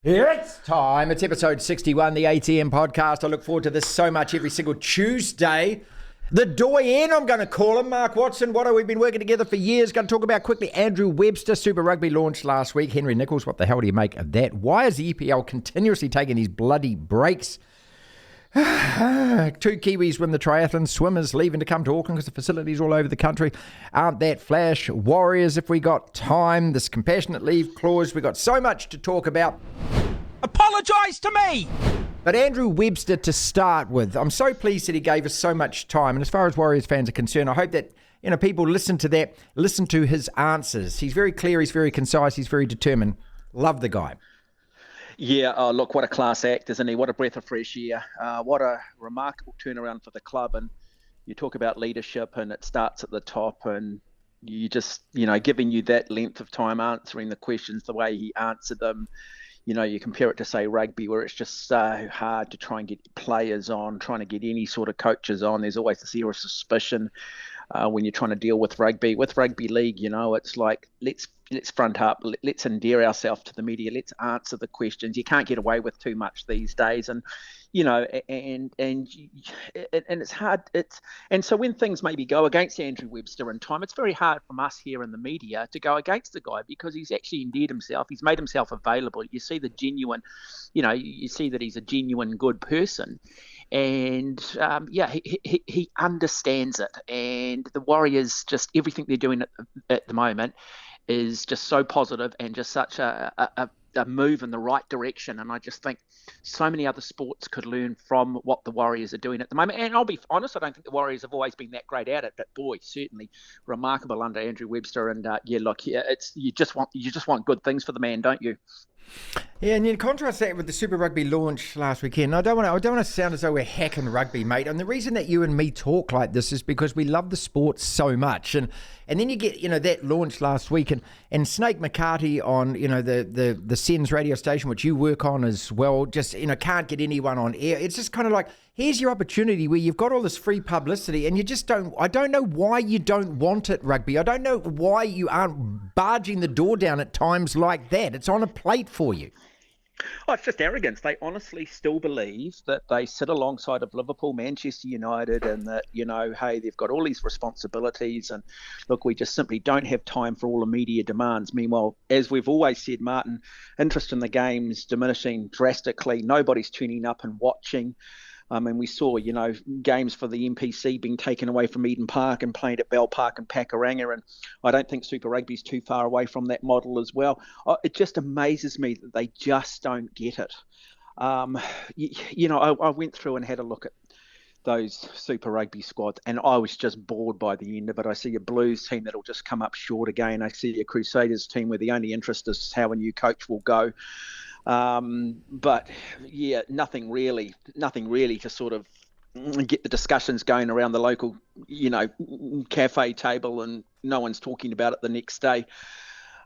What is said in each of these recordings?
It's time. It's episode 61, the ATM podcast. I look forward to this so much every single Tuesday. The doyen, I'm going to call him, Mark Watson. Watto, we've been working together for years. Going to talk about quickly Andrew Webster. Super Rugby launched last week. Henry Nicholls, what the hell do you make of that? Why is the EPL continuously taking these bloody breaks? Two Kiwis win the triathlon. Swimmers leaving to come to Auckland because the facilities all over the country aren't that flash. Warriors, if we got time. This compassionate leave clause. We got so much to talk about. Apologise to me! But Andrew Webster to start with. I'm so pleased that he gave us so much time. And as far as Warriors fans are concerned, I hope that people listen to that, listen to his answers. He's very clear, he's very concise, he's very determined. Love the guy. Yeah, look, what a class act, isn't he? What a breath of fresh air. What a remarkable turnaround for the club. And you talk about leadership and it starts at the top and you just, giving you that length of time answering the questions, the way he answered them. You compare it to, say, rugby, where it's just so hard to try and get players on, trying to get any sort of coaches on. There's always this air of suspicion when you're trying to deal with rugby. With rugby league, it's like, let's front up, let's endear ourselves to the media, let's answer the questions. You can't get away with too much these days, and and it's hard. And so when things maybe go against Andrew Webster in time, it's very hard from us here in the media to go against the guy because he's actually endeared himself. He's made himself available. You see the genuine, you see that he's a genuine good person. And he understands it. And the Warriors, just everything they're doing at the moment is just so positive and just such a move in the right direction. And I just think so many other sports could learn from what the Warriors are doing at the moment. And I'll be honest, I don't think the Warriors have always been that great at it, but boy, certainly remarkable under Andrew Webster. And you just want good things for the man, don't you? Yeah, and you contrast that with the Super Rugby launch last weekend. I don't want to sound as though we're hacking rugby, mate. And the reason that you and me talk like this is because we love the sport so much. And then you get, that launch last week and Snake McCarthy on, the Sens radio station, which you work on as well, just, can't get anyone on air. It's just kind of like, here's your opportunity where you've got all this free publicity and you just I don't know why you don't want it, rugby. I don't know why you aren't barging the door down at times like that. It's on a plate for you. Oh, it's just arrogance. They honestly still believe that they sit alongside of Liverpool, Manchester United, and that, hey, they've got all these responsibilities. And look, we just simply don't have time for all the media demands. Meanwhile, as we've always said, Martin, interest in the game's diminishing drastically. Nobody's tuning up and watching. And we saw, games for the NPC being taken away from Eden Park and played at Bell Park and Pakuranga. And I don't think Super Rugby's too far away from that model as well. It just amazes me that they just don't get it. I went through and had a look at those Super Rugby squads, and I was just bored by the end of it. I see a Blues team that'll just come up short again. I see a Crusaders team where the only interest is how a new coach will go. But yeah, nothing really to sort of get the discussions going around the local, cafe table, and no one's talking about it the next day.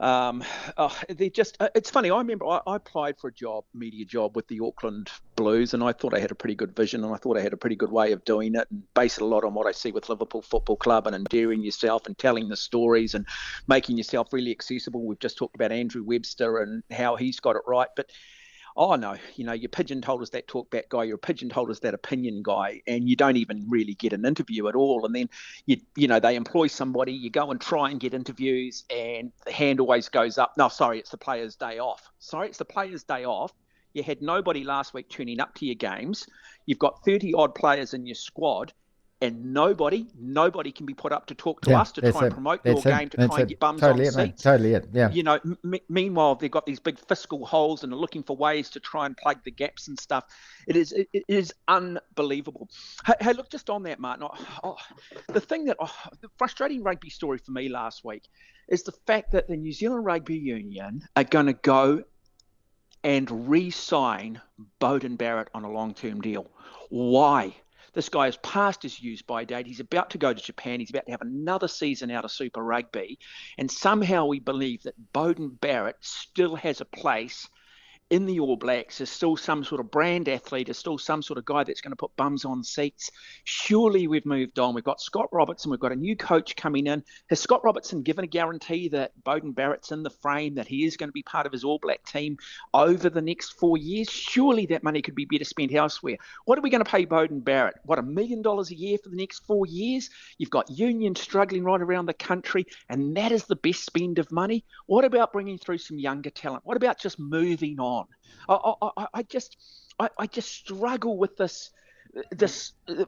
It's funny. I remember I applied for a media job with the Auckland Blues, and I thought I had a pretty good vision, and I thought I had a pretty good way of doing it, and base it a lot on what I see with Liverpool Football Club and endearing yourself and telling the stories and making yourself really accessible. We've just talked about Andrew Webster and how he's got it right, but oh no, you're pigeonholed as that talkback guy, you're pigeonholed as that opinion guy, and you don't even really get an interview at all. And then they employ somebody, you go and try and get interviews, and the hand always goes up. No, sorry, it's the player's day off. You had nobody last week tuning up to your games. You've got 30 odd players in your squad, and nobody can be put up to talk to us to try and promote your game, to try and get bums on seats. Totally it, yeah. Meanwhile, they've got these big fiscal holes and are looking for ways to try and plug the gaps and stuff. It is unbelievable. Hey, look, just on that, Martin, the frustrating rugby story for me last week is the fact that the New Zealand Rugby Union are going to go and re-sign Beauden Barrett on a long-term deal. Why? This guy is past his use-by date. He's about to go to Japan. He's about to have another season out of Super Rugby. And somehow we believe that Beauden Barrett still has a place in the All Blacks is still some sort of brand athlete, is still some sort of guy that's going to put bums on seats. Surely we've moved on. We've got Scott Robertson. We've got a new coach coming in. Has Scott Robertson given a guarantee that Beauden Barrett's in the frame, that he is going to be part of his All Black team over the next 4 years? Surely that money could be better spent elsewhere. What are we going to pay Beauden Barrett? What, $1 million a year for the next 4 years? You've got unions struggling right around the country, and that is the best spend of money. What about bringing through some younger talent? What about just moving on? I just struggle with this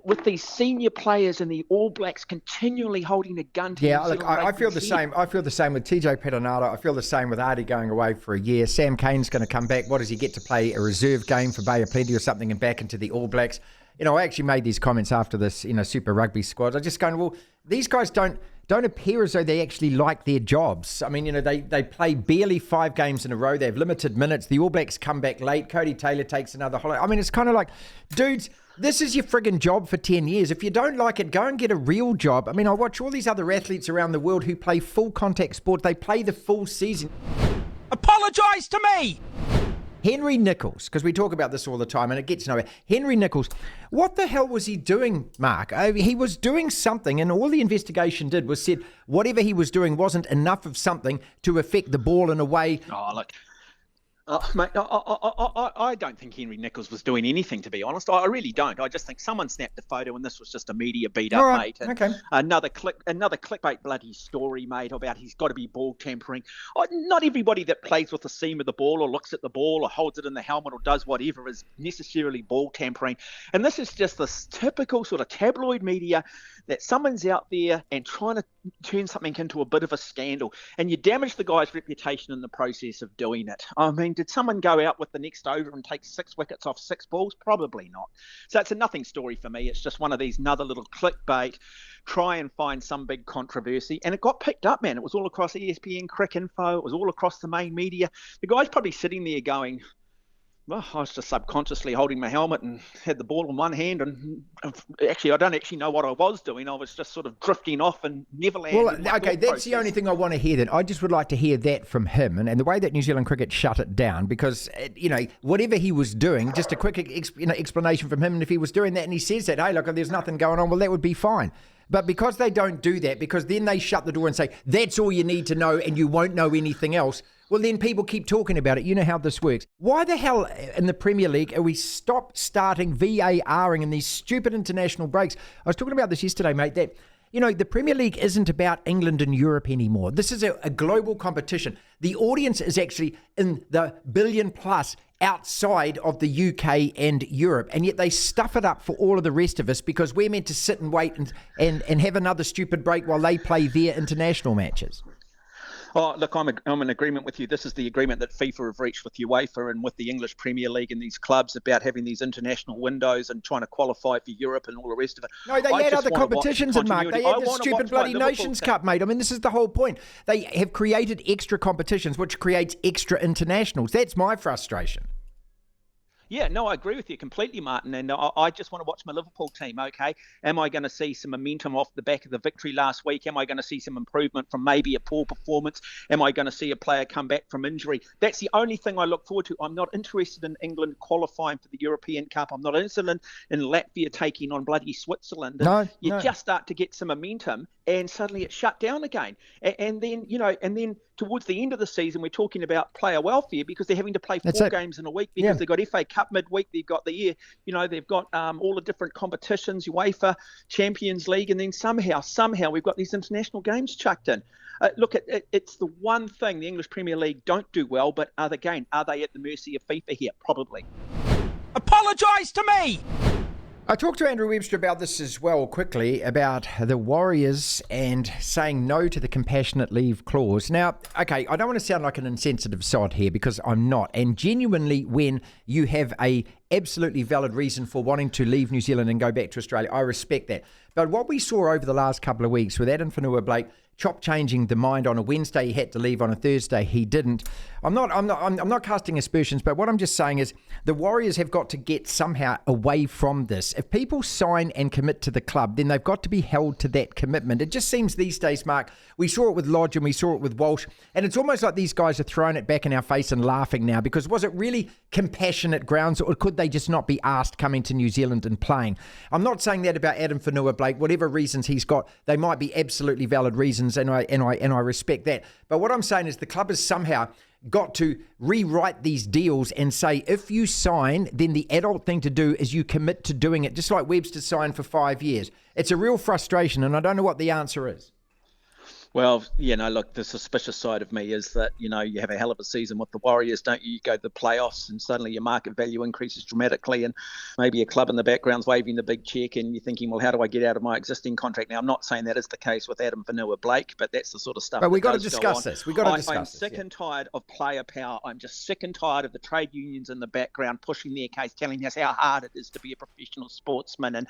with these senior players and the All Blacks continually holding a gun to Yeah, look, I feel the same. I feel the same with TJ Perenara. I feel the same with Artie going away for a year. Sam Cane's going to come back. What does he get to play? A reserve game for Bay of Plenty or something and back into the All Blacks? I actually made these comments after this, Super Rugby squad. I just going, well, these guys don't appear as though they actually like their jobs. I mean, they play barely 5 games in a row. They have limited minutes. The All Blacks come back late. Cody Taylor takes another holiday. I mean, it's kind of like, dudes, this is your friggin' job for 10 years. If you don't like it, go and get a real job. I mean, I watch all these other athletes around the world who play full contact sport. They play the full season. Apologise to me! Henry Nicholls, because we talk about this all the time and it gets nowhere. Henry Nicholls, what the hell was he doing, Mark? He was doing something, and all the investigation did was said whatever he was doing wasn't enough of something to affect the ball in a way. Oh, look. Mate, I don't think Henry Nicholls was doing anything, to be honest. I really don't. I just think someone snapped a photo and this was just a media beat-up, right, mate. And okay. Another clickbait bloody story, mate, about he's got to be ball tampering. Not everybody that plays with the seam of the ball or looks at the ball or holds it in the helmet or does whatever is necessarily ball tampering. And this is just this typical sort of tabloid media that someone's out there and trying to turn something into a bit of a scandal. And you damage the guy's reputation in the process of doing it. I mean, did someone go out with the next over and take 6 wickets off 6 balls? Probably not. So it's a nothing story for me. It's just one of these another little clickbait, try and find some big controversy. And it got picked up, man. It was all across ESPN, Crick Info. It was all across the main media. The guy's probably sitting there going, well, I was just subconsciously holding my helmet and had the ball in one hand, and actually, I don't actually know what I was doing. I was just sort of drifting off and never landing. Well, okay, that's the only thing I want to hear then. I just would like to hear that from him, and the way that New Zealand cricket shut it down, because, whatever he was doing, just a quick explanation from him, and if he was doing that and he says that, hey, look, there's nothing going on, well, that would be fine. But because they don't do that, because then they shut the door and say, that's all you need to know and you won't know anything else, well, then people keep talking about it. You know how this works. Why the hell in the Premier League are we starting VARing in these stupid international breaks? I was talking about this yesterday, mate, that, the Premier League isn't about England and Europe anymore. This is a global competition. The audience is actually in the billion plus outside of the UK and Europe, and yet they stuff it up for all of the rest of us because we're meant to sit and wait and have another stupid break while they play their international matches. Oh, look, I'm in agreement with you. This is the agreement that FIFA have reached with UEFA and with the English Premier League and these clubs about having these international windows and trying to qualify for Europe and all the rest of it. No, they had other competitions, and Mark, they had the stupid bloody Nations Cup, mate. I mean, this is the whole point. They have created extra competitions, which creates extra internationals. That's my frustration. Yeah, no, I agree with you completely, Martin. And I just want to watch my Liverpool team, okay? Am I going to see some momentum off the back of the victory last week? Am I going to see some improvement from maybe a poor performance? Am I going to see a player come back from injury? That's the only thing I look forward to. I'm not interested in England qualifying for the European Cup. I'm not interested in Latvia taking on bloody Switzerland. And you just start to get some momentum and suddenly it's shut down again. And then towards the end of the season, we're talking about player welfare because they're having to play 4 games in a week because they've got FA Cup midweek, they've got they've got all the different competitions, UEFA, Champions League, and then somehow we've got these international games chucked in. Look, it's the one thing the English Premier League don't do well, but are they at the mercy of FIFA here? Probably. Apologise to me! I talked to Andrew Webster about this as well quickly, about the Warriors and saying no to the compassionate leave clause. Now, okay, I don't want to sound like an insensitive sod here because I'm not. And genuinely, when you have a absolutely valid reason for wanting to leave New Zealand and go back to Australia, I respect that. But what we saw over the last couple of weeks with Adam Whanua Blake changing the mind on a Wednesday. He had to leave on a Thursday. He didn't. I'm not casting aspersions, but what I'm just saying is the Warriors have got to get somehow away from this. If people sign and commit to the club, then they've got to be held to that commitment. It just seems these days, Mark, we saw it with Lodge and we saw it with Walsh, and it's almost like these guys are throwing it back in our face and laughing now, because was it really compassionate grounds, or could they just not be asked coming to New Zealand and playing? I'm not saying that about Adam Whanua-Blake. Whatever reasons he's got, they might be absolutely valid reasons, and I respect that. But what I'm saying is the club has somehow got to rewrite these deals and say, if you sign, then the adult thing to do is you commit to doing it, just like Webster signed for 5 years. It's a real frustration, and I don't know what the answer is. Well, look, the suspicious side of me is that, you have a hell of a season with the Warriors, don't you? You go to the playoffs and suddenly your market value increases dramatically, and maybe a club in the background's waving the big check and you're thinking, well, how do I get out of my existing contract? Now, I'm not saying that is the case with Adam Whanua-Blake, but that's the sort of stuff. But we've got to discuss this. I'm sick and tired of player power. I'm just sick and tired of the trade unions in the background pushing their case, telling us how hard it is to be a professional sportsman, and,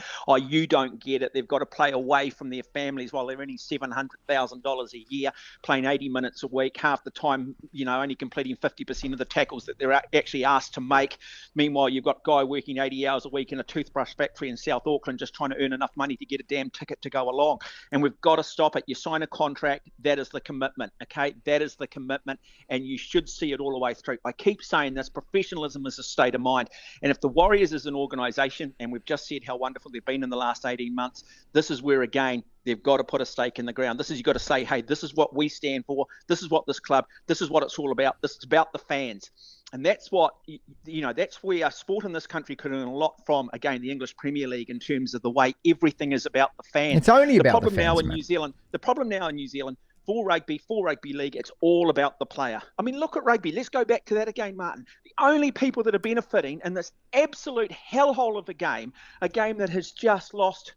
you don't get it. They've got to play away from their families while they're earning $700,000 a year, playing 80 minutes a week, half the time, only completing 50% of the tackles that they're actually asked to make. Meanwhile, you've got a guy working 80 hours a week in a toothbrush factory in South Auckland just trying to earn enough money to get a damn ticket to go along. And we've got to stop it. You sign a contract, that is the commitment, okay? That is the commitment, and you should see it all the way through. I keep saying this, professionalism is a state of mind. And if the Warriors is an organisation, and we've just said how wonderful they've been in the last 18 months, this is where, again, they've got to put a stake in the ground. You've got to say, hey, this is what we stand for. This is what this club, this is what it's all about. This is about the fans. And that's what, that's where our sport in this country could learn a lot from, again, the English Premier League, in terms of the way everything is about the fans. It's only about the fans, The problem now in New Zealand, for rugby league, it's all about the player. I mean, look at rugby. Let's go back to that again, Martin. The only people that are benefiting in this absolute hellhole of a game that has just lost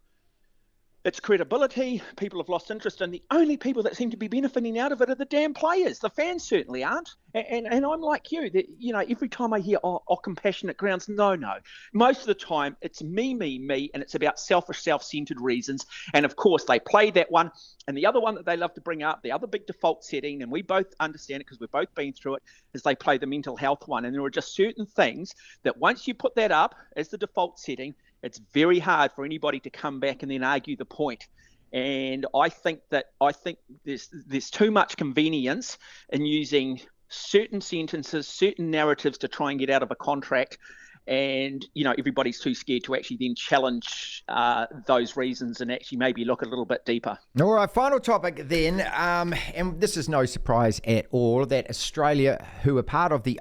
its credibility, people have lost interest, and the only people that seem to be benefiting out of it are the damn players. The fans certainly aren't. And I'm like you, that, every time I hear, compassionate grounds, no. Most of the time, it's me, and it's about selfish, self-centered reasons. And of course, they play that one. And the other one that they love to bring up, the other big default setting, and we both understand it because we've both been through it, is they play the mental health one. And there are just certain things that once you put that up as the default setting, it's very hard for anybody to come back and then argue the point. And I think there's too much convenience in using certain sentences, certain narratives to try and get out of a contract. And, everybody's too scared to actually then challenge those reasons and actually maybe look a little bit deeper. All right, final topic then, and this is no surprise at all, that Australia, who are part of the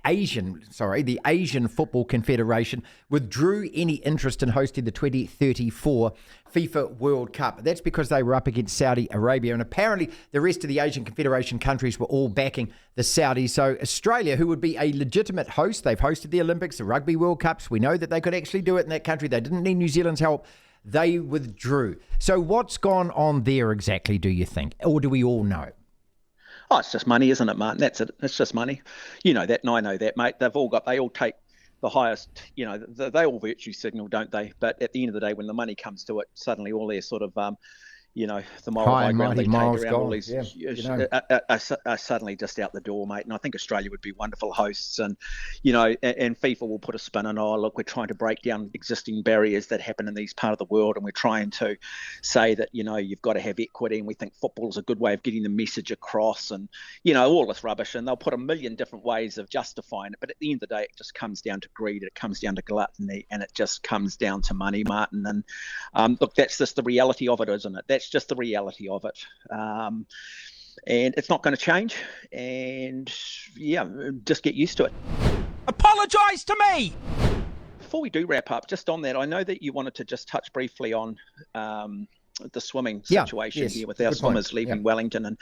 Asian Football Confederation, withdrew any interest in hosting the 2034 FIFA World Cup. That's because they were up against Saudi Arabia, and apparently the rest of the Asian Confederation countries were all backing the Saudis. So Australia, who would be a legitimate host, they've hosted the Olympics, the Rugby World Cups, we know that they could actually do it in that country, they didn't need New Zealand's help, they withdrew. So what's gone on there exactly, do you think? Or do we all know? Oh, it's just money, isn't it, Martin? That's it. It's just money. You know that, and I know that, mate. They all take the highest, they all virtue signal, don't they? But at the end of the day, when the money comes to it, suddenly all their sort of, the moral high ground they take around all these are suddenly just out the door, mate. And I think Australia would be wonderful hosts, and and FIFA will put a spin on, look, we're trying to break down existing barriers that happen in these part of the world, and we're trying to say that you've got to have equity, and we think football is a good way of getting the message across, and all this rubbish, and they'll put a million different ways of justifying it. But at the end of the day, it just comes down to greed, it comes down to gluttony, and it just comes down to money, Martin. And look, that's just the reality of it, isn't it? That's just the reality of it. And it's not going to change. And just get used to it. Apologise to me! Before we do wrap up, just on that, I know that you wanted to just touch briefly on the swimming situation here with our swimmers leaving Wellington. And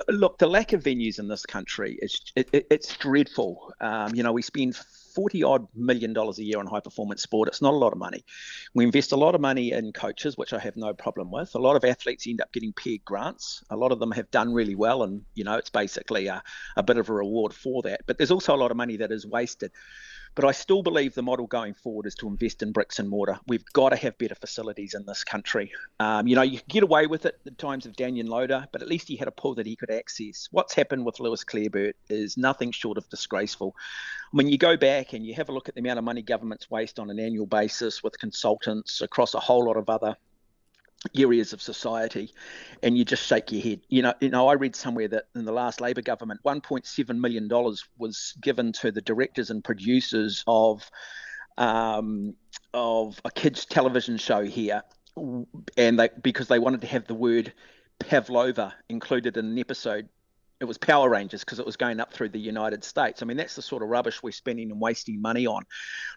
look, the lack of venues in this country, it's dreadful. We spend $40-odd million a year on high performance sport. It's not a lot of money. We invest a lot of money in coaches, which I have no problem with. A lot of athletes end up getting paid grants. A lot of them have done really well, and it's basically a bit of a reward for that. But there's also a lot of money that is wasted. But I still believe the model going forward is to invest in bricks and mortar. We've got to have better facilities in this country. You could get away with it at times of Daniel Loader, but at least he had a pool that he could access. What's happened with Lewis Clareburt is nothing short of disgraceful. When you go back and you have a look at the amount of money governments waste on an annual basis with consultants across a whole lot of other areas of society, and you just shake your head. I read somewhere that in the last Labor government, $1.7 million was given to the directors and producers of a kids' television show here, and because they wanted to have the word Pavlova included in an episode. It was Power Rangers because it was going up through the United States. I mean, that's the sort of rubbish we're spending and wasting money on.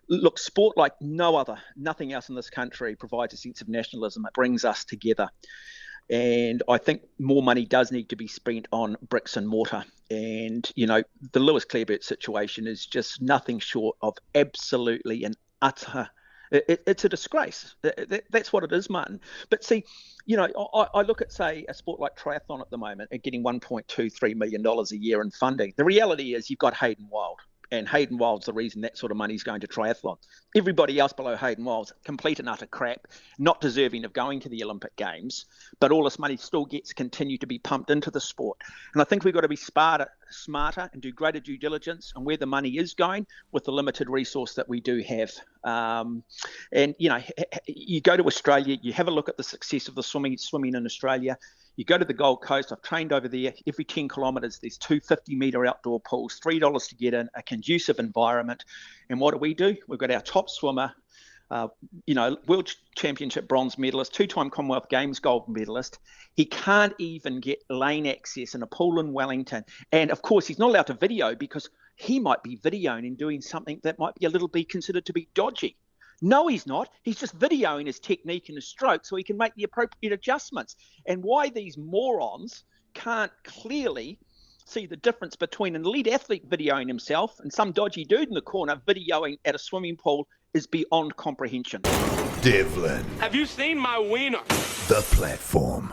Look, sport like nothing else in this country provides a sense of nationalism. It brings us together. And I think more money does need to be spent on bricks and mortar. And, the Lewis Clareburt situation is just nothing short of absolutely an utter. It's a disgrace. That's what it is, Martin. But see, I look at, say, a sport like triathlon at the moment and getting $1.23 million a year in funding. The reality is you've got Hayden Wild. And Hayden Wild's the reason that sort of money's going to triathlon. Everybody else below Hayden Wild's complete and utter crap, not deserving of going to the Olympic Games, but all this money still gets continued to be pumped into the sport. And I think we've got to be smarter and do greater due diligence on where the money is going with the limited resource that we do have. You go to Australia, you have a look at the success of the swimming in Australia. You go to the Gold Coast, I've trained over there, every 10 kilometres, there's 2 50-metre outdoor pools, $3 to get in, a conducive environment. And what do? We've got our top swimmer, World Championship bronze medalist, 2-time Commonwealth Games gold medalist. He can't even get lane access in a pool in Wellington. And of course, he's not allowed to video because he might be videoing and doing something that might be a little bit considered to be dodgy. No, he's not. He's just videoing his technique and his stroke so he can make the appropriate adjustments. And why these morons can't clearly see the difference between an elite athlete videoing himself and some dodgy dude in the corner videoing at a swimming pool is beyond comprehension. Devlin. Have you seen my wiener? The platform.